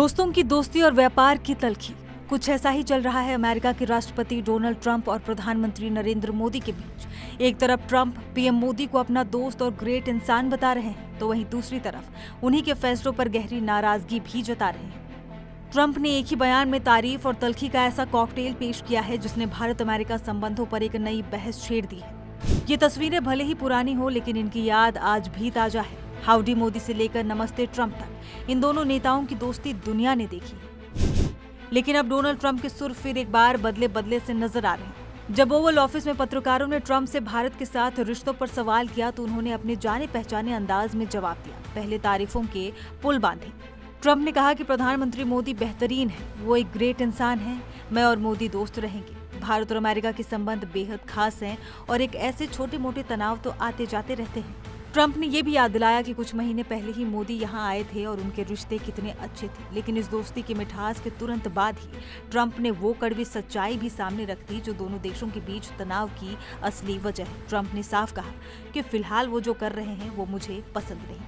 दोस्तों की दोस्ती और व्यापार की तल्खी। कुछ ऐसा ही चल रहा है अमेरिका के राष्ट्रपति डोनाल्ड ट्रंप और प्रधानमंत्री नरेंद्र मोदी के बीच। एक तरफ ट्रंप पीएम मोदी को अपना दोस्त और ग्रेट इंसान बता रहे हैं, तो वहीं दूसरी तरफ उन्हीं के फैसलों पर गहरी नाराजगी भी जता रहे हैं। ट्रंप ने एक ही बयान में तारीफ और तल्खी का ऐसा कॉकटेल पेश किया है जिसने भारत अमेरिका संबंधों पर एक नई बहस छेड़ दी है। ये तस्वीरें भले ही पुरानी हो, लेकिन इनकी याद आज भी ताजा है। हाउडी मोदी से लेकर नमस्ते ट्रंप तक इन दोनों नेताओं की दोस्ती दुनिया ने देखी है। लेकिन अब डोनाल्ड ट्रंप के सुर फिर एक बार बदले से नजर आ रहे हैं। जब ओवल ऑफिस में पत्रकारों ने ट्रंप से भारत के साथ रिश्तों पर सवाल किया तो उन्होंने अपने जाने पहचाने अंदाज में जवाब दिया। पहले तारीफों के पुल बांधे। ट्रंप ने कहा कि प्रधानमंत्री मोदी बेहतरीन है, वो एक ग्रेट इंसान है, मैं और मोदी दोस्त रहेंगे। भारत और अमेरिका के संबंध बेहद खास हैं और एक ऐसे छोटे मोटे तनाव तो आते जाते रहते हैं। ट्रंप ने यह भी याद दिलाया कि कुछ महीने पहले ही मोदी यहां आए थे और उनके रिश्ते कितने अच्छे थे, लेकिन इस दोस्ती की मिठास के तुरंत बाद ही ट्रंप ने वो कड़वी सच्चाई भी सामने रख दी जो दोनों देशों के बीच तनाव की असली वजह है। ट्रंप ने साफ कहा कि फिलहाल वो जो कर रहे हैं वो मुझे पसंद नहीं।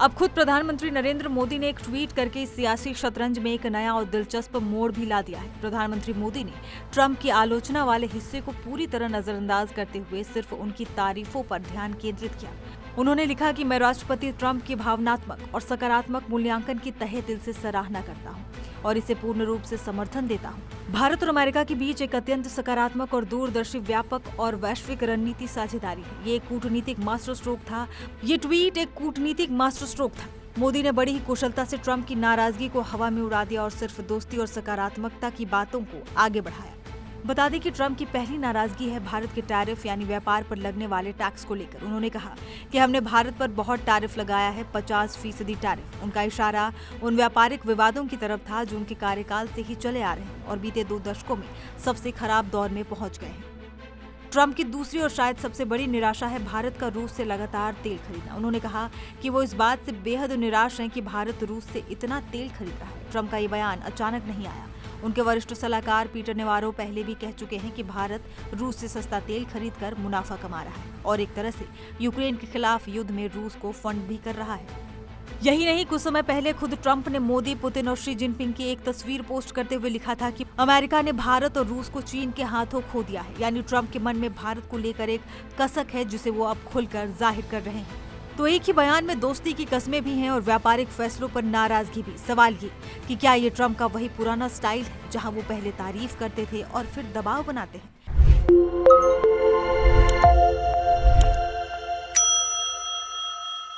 अब खुद प्रधानमंत्री नरेंद्र मोदी ने एक ट्वीट करके इस सियासी शतरंज में एक नया और दिलचस्प मोड़ भी ला दिया है। प्रधानमंत्री मोदी ने ट्रंप की आलोचना वाले हिस्से को पूरी तरह नजरअंदाज करते हुए सिर्फ उनकी तारीफों पर ध्यान केंद्रित किया। उन्होंने लिखा कि मैं राष्ट्रपति ट्रंप की भावनात्मक और सकारात्मक मूल्यांकन की तहे दिल से सराहना करता हूं और इसे पूर्ण रूप से समर्थन देता हूं। भारत और अमेरिका के बीच एक अत्यंत सकारात्मक और दूरदर्शी व्यापक और वैश्विक रणनीति साझेदारी है। ये एक कूटनीतिक मास्टर स्ट्रोक था। ये ट्वीट एक कूटनीतिक मास्टर स्ट्रोक था। मोदी ने बड़ी ही कुशलता से ट्रंप की नाराजगी को हवा में उड़ा दिया और सिर्फ दोस्ती और सकारात्मकता की बातों को आगे बढ़ाया। बता दें कि ट्रंप की पहली नाराजगी है भारत के टैरिफ यानी व्यापार पर लगने वाले टैक्स को लेकर। उन्होंने कहा कि हमने भारत पर बहुत टैरिफ लगाया है, 50% टैरिफ। उनका इशारा उन व्यापारिक विवादों की तरफ था जो उनके कार्यकाल से ही चले आ रहे हैं और बीते 2 दशकों में सबसे खराब दौर में पहुंच गए हैं। ट्रंप की दूसरी और शायद सबसे बड़ी निराशा है भारत का रूस से लगातार तेल खरीदना। उन्होंने कहा कि वो इस बात से बेहद निराश हैं कि भारत रूस से इतना तेल खरीद रहा है। ट्रंप का ये बयान अचानक नहीं आया। उनके वरिष्ठ सलाहकार पीटर नेवारो पहले भी कह चुके हैं कि भारत रूस से सस्ता तेल खरीदकर मुनाफा कमा रहा है और एक तरह से यूक्रेन के खिलाफ युद्ध में रूस को फंड भी कर रहा है। यही नहीं, कुछ समय पहले खुद ट्रंप ने मोदी, पुतिन और शी जिनपिंग की एक तस्वीर पोस्ट करते हुए लिखा था कि अमेरिका ने भारत और रूस को चीन के हाथों खो दिया है। यानी ट्रंप के मन में भारत को लेकर एक कसक है जिसे वो अब खुलकर जाहिर कर रहे हैं। तो एक ही बयान में दोस्ती की कस्में भी हैं और व्यापारिक फैसलों पर नाराजगी भी। सवाल ये कि क्या ये ट्रंप का वही पुराना स्टाइल है जहां वो पहले तारीफ करते थे और फिर दबाव बनाते हैं।